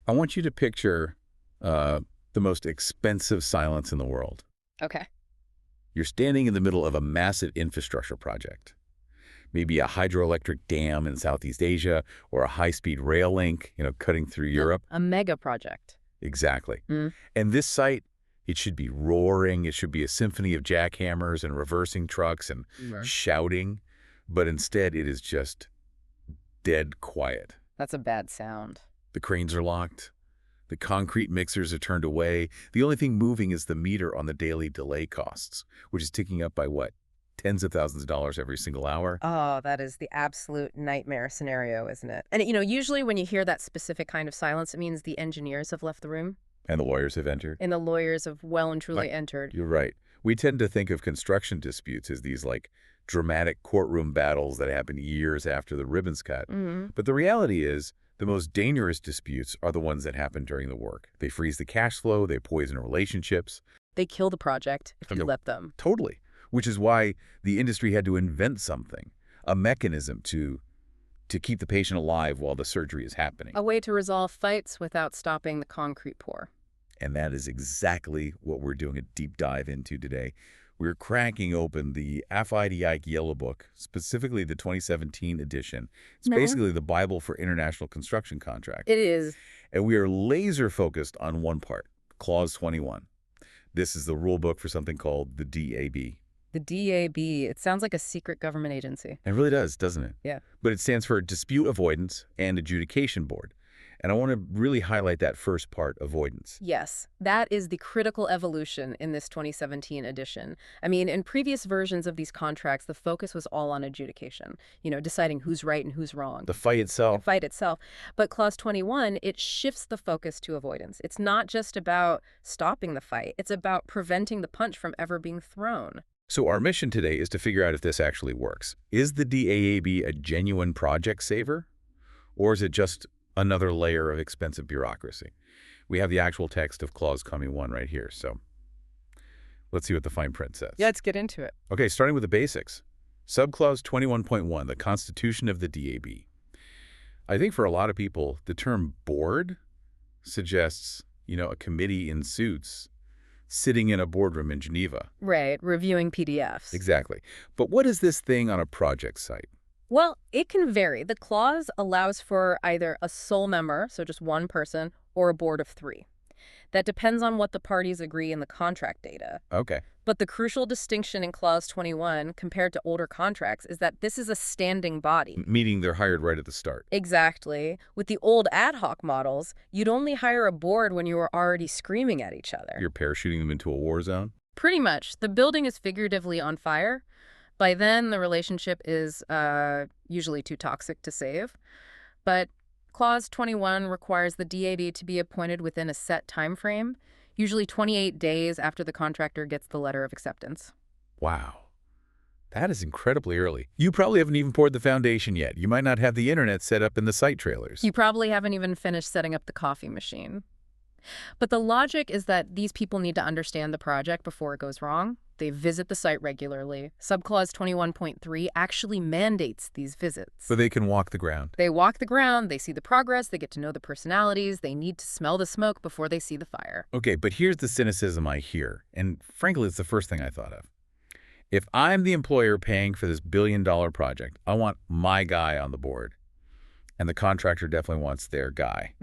I want you to picture the most expensive silence in the world. Okay. You're standing in the middle of a massive infrastructure project. Maybe a hydroelectric dam in Southeast Asia or a high-speed rail link, cutting through Europe. A mega project. Exactly. Mm. And this site, it should be roaring. It should be a symphony of jackhammers and reversing trucks and shouting. But instead, it is just dead quiet. That's a bad sound. The cranes are locked. The concrete mixers are turned away. The only thing moving is the meter on the daily delay costs, which is ticking up by what? Tens of thousands of dollars every single hour. Oh, that is the absolute nightmare scenario, isn't it? And, usually when you hear that specific kind of silence, it means the engineers have left the room. And the lawyers have entered. And the lawyers have well and truly entered. You're right. We tend to think of construction disputes as these, dramatic courtroom battles that happen years after the ribbon's cut. Mm-hmm. But the reality is, the most dangerous disputes are the ones that happen during the work. They freeze the cash flow, they poison relationships. They kill the project if you let them. Totally. Which is why the industry had to invent something, a mechanism to keep the patient alive while the surgery is happening. A way to resolve fights without stopping the concrete pour. And that is exactly what we're doing a deep dive into today. We're cracking open the FIDIC Yellow Book, specifically the 2017 edition. It's basically the Bible for international construction contracts. It is. And we are laser focused on one part, Clause 21. This is the rule book for something called the DAB. The DAB, it sounds like a secret government agency. It really does, doesn't it? Yeah. But it stands for Dispute Avoidance and Adjudication Board. And I want to really highlight that first part, avoidance. Yes, that is the critical evolution in this 2017 edition. I mean, in previous versions of these contracts, the focus was all on adjudication, deciding who's right and who's wrong. The fight itself. The fight itself. But Clause 21, it shifts the focus to avoidance. It's not just about stopping the fight. It's about preventing the punch from ever being thrown. So our mission today is to figure out if this actually works. Is the DAAB a genuine project saver? Or is it just another layer of expensive bureaucracy? We have the actual text of Clause 21 right here, so let's see what the fine print says. Yeah, let's get into it. Okay, starting with the basics. Subclause 21.1, the Constitution of the DAB. I think for a lot of people, the term board suggests, a committee in suits sitting in a boardroom in Geneva. Right, reviewing PDFs. Exactly. But what is this thing on a project site? Well, it can vary. The clause allows for either a sole member, so just one person, or a board of 3. That depends on what the parties agree in the contract data. Okay. But the crucial distinction in Clause 21 compared to older contracts is that this is a standing body. Meaning they're hired right at the start. Exactly. With the old ad hoc models, you'd only hire a board when you were already screaming at each other. You're parachuting them into a war zone? Pretty much. The building is figuratively on fire. By then, the relationship is usually too toxic to save. But Clause 21 requires the DAB to be appointed within a set time frame, usually 28 days after the contractor gets the letter of acceptance. Wow. That is incredibly early. You probably haven't even poured the foundation yet. You might not have the internet set up in the site trailers. You probably haven't even finished setting up the coffee machine. But the logic is that these people need to understand the project before it goes wrong. They visit the site regularly. Subclause 21.3 actually mandates these visits. So they can walk the ground. They walk the ground, they see the progress, they get to know the personalities, they need to smell the smoke before they see the fire. Okay, but here's the cynicism I hear, and frankly, it's the first thing I thought of. If I'm the employer paying for this billion-dollar project, I want my guy on the board, and the contractor definitely wants their guy.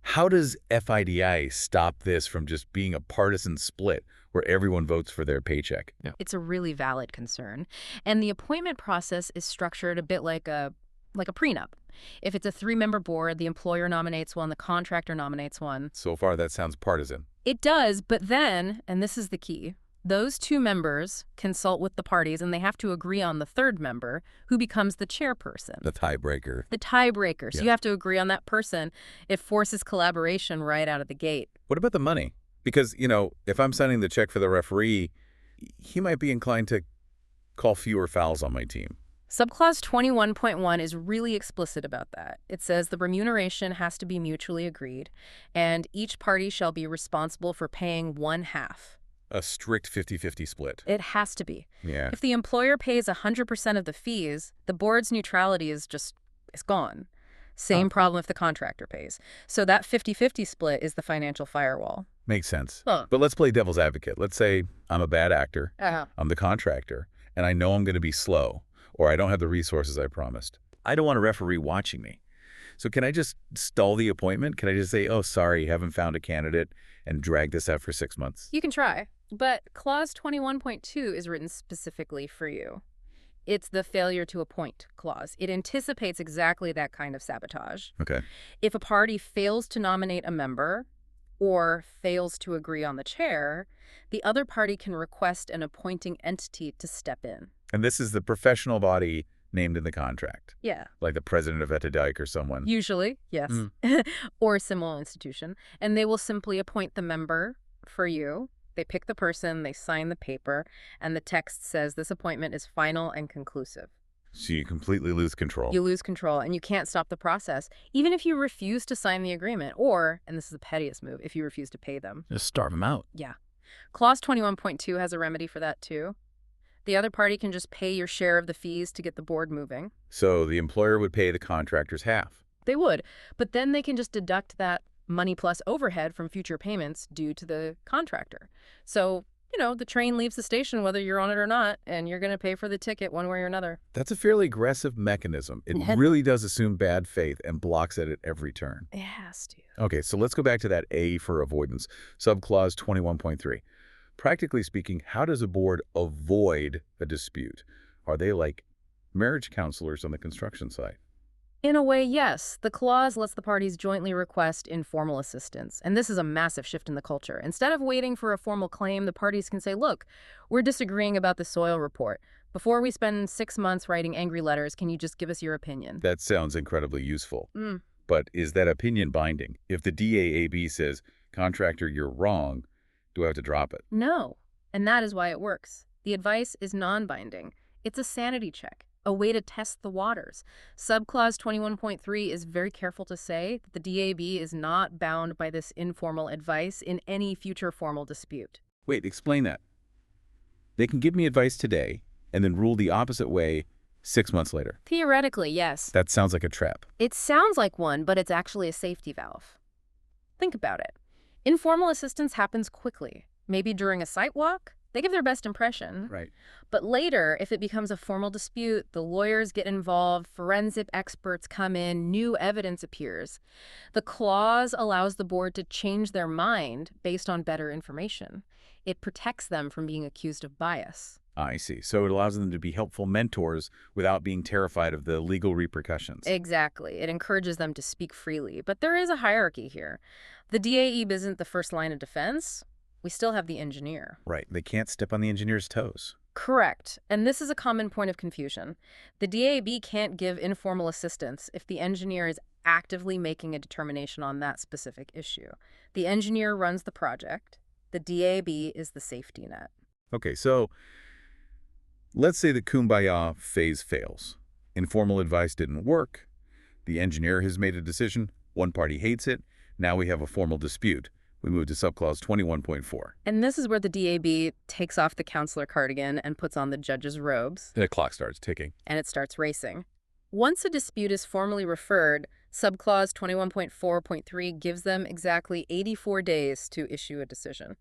How does FIDI stop this from just being a partisan split where everyone votes for their paycheck? Yeah. It's a really valid concern. And the appointment process is structured a bit like a prenup. If it's a 3-member board, the employer nominates one, the contractor nominates one. So far, that sounds partisan. It does, but then, and this is the key, those 2 members consult with the parties, and they have to agree on the 3rd member, who becomes the chairperson. The tiebreaker. The tiebreaker. So Yeah. you have to agree on that person. It forces collaboration right out of the gate. What about the money? Because, if I'm signing the check for the referee, he might be inclined to call fewer fouls on my team. Subclause 21.1 is really explicit about that. It says the remuneration has to be mutually agreed, and each party shall be responsible for paying 1/2. A strict 50-50 split. It has to be. Yeah. If the employer pays 100% of the fees, the board's neutrality is gone. Same problem if the contractor pays. So that 50-50 split is the financial firewall. Makes sense. Huh. But let's play devil's advocate. Let's say I'm a bad actor, Uh-huh. I'm the contractor, and I know I'm going to be slow, or I don't have the resources I promised. I don't want a referee watching me. So can I just stall the appointment? Can I just say, oh, sorry, haven't found a candidate, and drag this out for 6 months? You can try, but Clause 21.2 is written specifically for you. It's the failure to appoint clause. It anticipates exactly that kind of sabotage. Okay. If a party fails to nominate a member or fails to agree on the chair, the other party can request an appointing entity to step in. And this is the professional body named in the contract, Yeah. like the president of FIDIC or someone. Usually, yes. Or a similar institution. And they will simply appoint the member for you. They pick the person, they sign the paper, and the text says this appointment is final and conclusive. So you completely lose control. You lose control, and you can't stop the process, even if you refuse to sign the agreement, or, and this is the pettiest move, if you refuse to pay them. Just starve them out. Yeah. Clause 21.2 has a remedy for that, too. The other party can just pay your share of the fees to get the board moving. So the employer would pay the contractors half. They would, but then they can just deduct that money plus overhead from future payments due to the contractor. So, the train leaves the station whether you're on it or not, and you're going to pay for the ticket one way or another. That's a fairly aggressive mechanism. It really does assume bad faith and blocks it at every turn. It has to. Okay, so let's go back to that A for avoidance, subclause 21.3. Practically speaking, how does a board avoid a dispute? Are they like marriage counselors on the construction site? In a way, yes. The clause lets the parties jointly request informal assistance. And this is a massive shift in the culture. Instead of waiting for a formal claim, the parties can say, look, we're disagreeing about the soil report. Before we spend 6 months writing angry letters, can you just give us your opinion? That sounds incredibly useful. But is that opinion binding? If the DAAB says, contractor, you're wrong, do I have to drop it? No. And that is why it works. The advice is non-binding. It's a sanity check, a way to test the waters. Subclause 21.3 is very careful to say that the DAB is not bound by this informal advice in any future formal dispute. Wait, explain that. They can give me advice today and then rule the opposite way 6 months later. Theoretically, yes. That sounds like a trap. It sounds like one, but it's actually a safety valve. Think about it. Informal assistance happens quickly. Maybe during a site walk, they give their best impression. Right. But later, if it becomes a formal dispute, the lawyers get involved, forensic experts come in, new evidence appears. The clause allows the board to change their mind based on better information. It protects them from being accused of bias. I see. So it allows them to be helpful mentors without being terrified of the legal repercussions. Exactly. It encourages them to speak freely. But there is a hierarchy here. The DAEB isn't the first line of defense. We still have the engineer. Right. They can't step on the engineer's toes. Correct. And this is a common point of confusion. The DAB can't give informal assistance if the engineer is actively making a determination on that specific issue. The engineer runs the project. The DAB is the safety net. Okay, so let's say the kumbaya phase fails. Informal advice didn't work. The engineer has made a decision. One party hates it. Now we have a formal dispute. We move to subclause 21.4. And this is where the DAB takes off the counselor cardigan and puts on the judge's robes. The clock starts ticking. And it starts racing. Once a dispute is formally referred, subclause 21.4.3 gives them exactly 84 days to issue a decision.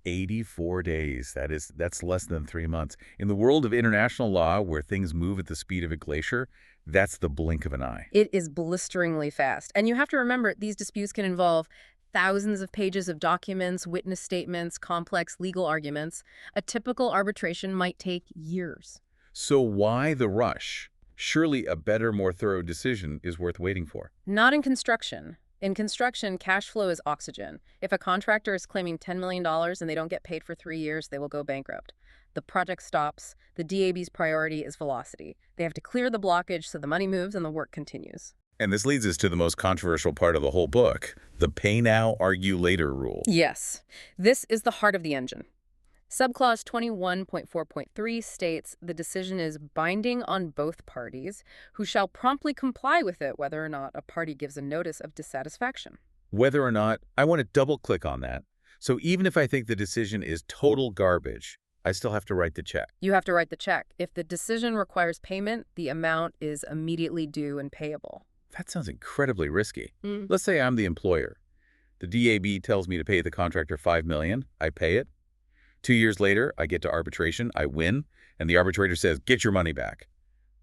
84 days. That's less than 3 months. In the world of international law, where things move at the speed of a glacier, that's the blink of an eye. It is blisteringly fast. And you have to remember, these disputes can involve thousands of pages of documents, witness statements, complex legal arguments. A typical arbitration might take years. So why the rush? Surely a better, more thorough decision is worth waiting for. Not in construction. In construction, cash flow is oxygen. If a contractor is claiming $10 million and they don't get paid for 3 years, they will go bankrupt. The project stops. The DAB's priority is velocity. They have to clear the blockage so the money moves and the work continues. And this leads us to the most controversial part of the whole book, the pay now, argue later rule. Yes. This is the heart of the engine. Subclause 21.4.3 states the decision is binding on both parties, who shall promptly comply with it whether or not a party gives a notice of dissatisfaction. Whether or not, I want to double-click on that. So even if I think the decision is total garbage, I still have to write the check. You have to write the check. If the decision requires payment, the amount is immediately due and payable. That sounds incredibly risky. Mm. Let's say I'm the employer. The DAB tells me to pay the contractor $5 million. I pay it. 2 years later, I get to arbitration. I win. And the arbitrator says, get your money back.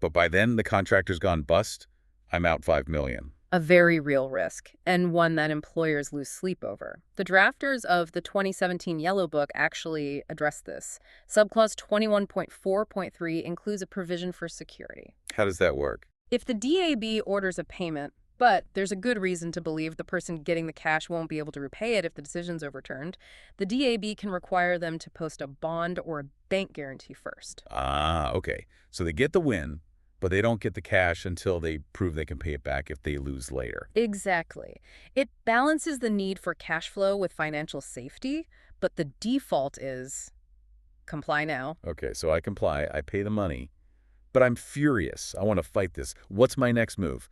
But by then, the contractor's gone bust. I'm out $5 million. A very real risk, and one that employers lose sleep over. The drafters of the 2017 Yellow Book actually address this. Subclause 21.4.3 includes a provision for security. How does that work? If the DAB orders a payment, but there's a good reason to believe the person getting the cash won't be able to repay it if the decision's overturned, the DAB can require them to post a bond or a bank guarantee first. Ah, okay. So they get the win, but they don't get the cash until they prove they can pay it back if they lose later. Exactly. It balances the need for cash flow with financial safety, but the default is comply now. Okay, so I comply, I pay the money, but I'm furious. I want to fight this. What's my next move?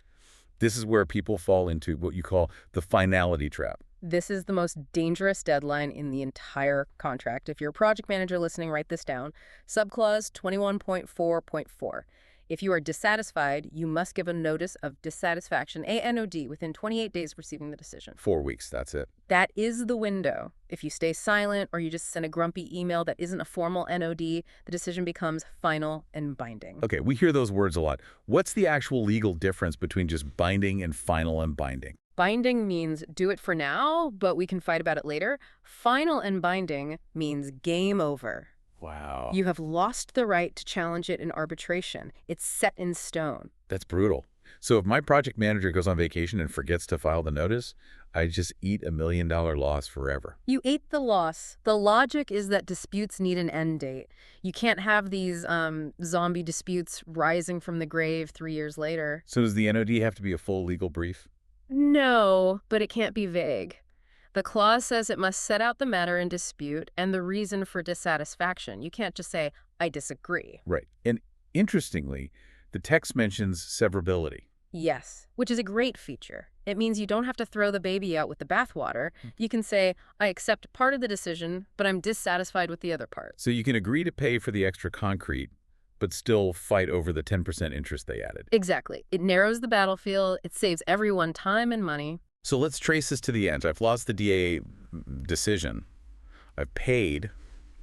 This is where people fall into what you call the finality trap. This is the most dangerous deadline in the entire contract. If you're a project manager listening, write this down. Subclause 21.4.4. If you are dissatisfied, you must give a notice of dissatisfaction, ANOD, within 28 days of receiving the decision. 4 weeks, that's it. That is the window. If you stay silent or you just send a grumpy email that isn't a formal NOD, the decision becomes final and binding. Okay, we hear those words a lot. What's the actual legal difference between just binding and final and binding? Binding means do it for now, but we can fight about it later. Final and binding means game over. Wow. You have lost the right to challenge it in arbitration. It's set in stone. That's brutal. So if my project manager goes on vacation and forgets to file the notice, I just eat $1 million loss forever. You ate the loss. The logic is that disputes need an end date. You can't have these zombie disputes rising from the grave 3 years later. So does the NOD have to be a full legal brief? No, but it can't be vague. The clause says it must set out the matter in dispute and the reason for dissatisfaction. You can't just say, I disagree. Right. And interestingly, the text mentions severability. Yes, which is a great feature. It means you don't have to throw the baby out with the bathwater. You can say, I accept part of the decision, but I'm dissatisfied with the other part. So you can agree to pay for the extra concrete, but still fight over the 10% interest they added. Exactly. It narrows the battlefield. It saves everyone time and money. So let's trace this to the end. I've lost the DA decision. I've paid.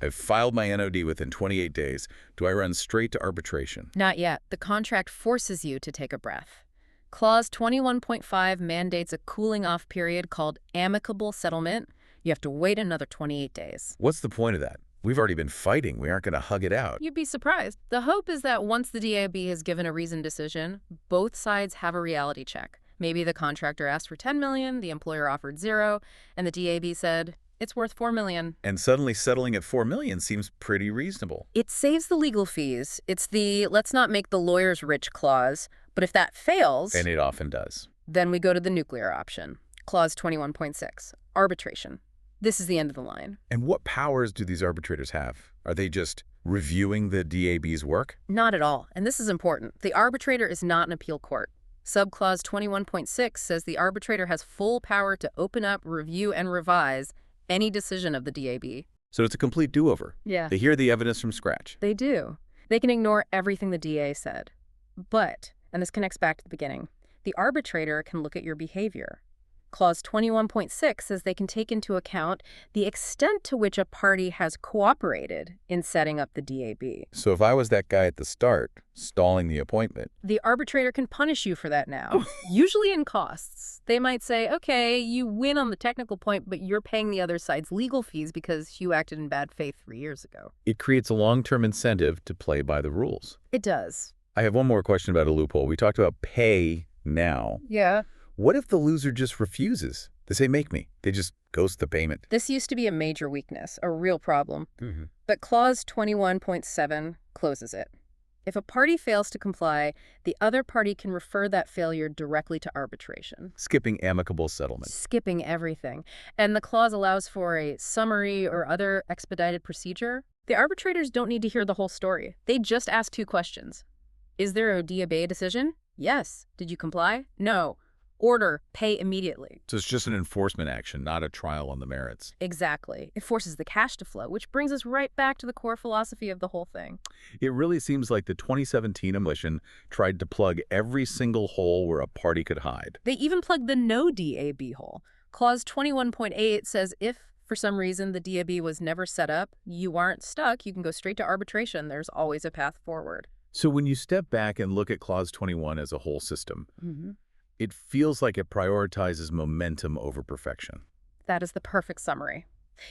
I've filed my NOD within 28 days. Do I run straight to arbitration? Not yet. The contract forces you to take a breath. Clause 21.5 mandates a cooling-off period called amicable settlement. You have to wait another 28 days. What's the point of that? We've already been fighting. We aren't going to hug it out. You'd be surprised. The hope is that once the DAB has given a reasoned decision, both sides have a reality check. Maybe the contractor asked for $10 million, the employer offered $0, and the DAB said, it's worth $4 million. And suddenly settling at $4 million seems pretty reasonable. It saves the legal fees. It's the let's not make the lawyers rich clause. But if that fails, And it often does. then we go to the nuclear option. Clause 21.6, arbitration. This is the end of the line. And what powers do these arbitrators have? Are they just reviewing the DAB's work? Not at all. And this is important. The arbitrator is not an appeal court. Subclause 21.6 says the arbitrator has full power to open up, review, and revise any decision of the DAB. So it's a complete do-over. Yeah. They hear the evidence from scratch. They do. They can ignore everything the DA said. But, and this connects back to the beginning, the arbitrator can look at your behavior. Clause 21.6 says they can take into account the extent to which a party has cooperated in setting up the DAB. So if I was that guy at the start, stalling the appointment, The arbitrator can punish you for that now, usually in costs. They might say, okay, you win on the technical point, but you're paying the other side's legal fees because you acted in bad faith 3 years ago. it creates a long-term incentive to play by the rules. It does. I have one more question about a loophole. We talked about pay now. Yeah. What if the loser just refuses? They say, make me. They just ghost the payment. This used to be a major weakness, a real problem. Mm-hmm. But Clause 21.7 closes it. If a party fails to comply, the other party can refer that failure directly to arbitration, Skipping amicable settlement. skipping everything. And the clause allows for a summary or other expedited procedure. The arbitrators don't need to hear the whole story. They just ask 2 questions. Is there a DAB decision? Yes. Did you comply? No. Order, pay immediately. So it's just an enforcement action, not a trial on the merits. Exactly. It forces the cash to flow, which brings us right back to the core philosophy of the whole thing. It really seems like the 2017 amendment tried to plug every single hole where a party could hide. They even plugged the no DAB hole. Clause 21.8 says if, for some reason, the DAB was never set up, you aren't stuck. You can go straight to arbitration. There's always a path forward. So when you step back and look at Clause 21 as a whole system, it feels like it prioritizes momentum over perfection. That is the perfect summary.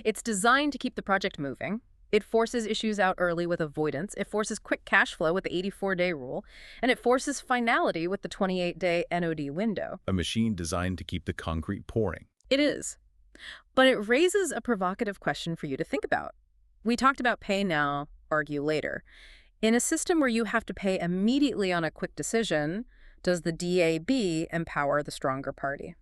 It's designed to keep the project moving. It forces issues out early with avoidance. It forces quick cash flow with the 84-day rule. And it forces finality with the 28-day NOD window. A machine designed to keep the concrete pouring. It is. But it raises a provocative question for you to think about. We talked about pay now, argue later. In a system where you have to pay immediately on a quick decision, does the DAB empower the stronger party?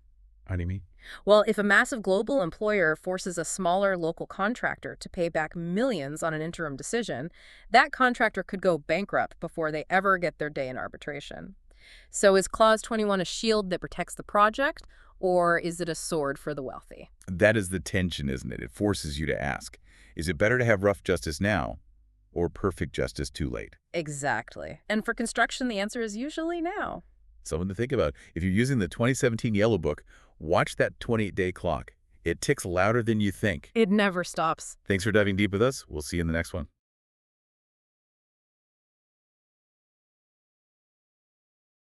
How do you mean? Well, if a massive global employer forces a smaller local contractor to pay back millions on an interim decision, that contractor could go bankrupt before they ever get their day in arbitration. So is Clause 21 a shield that protects the project, or is it a sword for the wealthy? That is the tension, isn't it? It forces you to ask, is it better to have rough justice now or perfect justice too late? Exactly. And for construction, the answer is usually now. Something to think about. If you're using the 2017 Yellow Book, watch that 28-day clock. It ticks louder than you think. It never stops. Thanks for diving deep with us. We'll see you in the next one.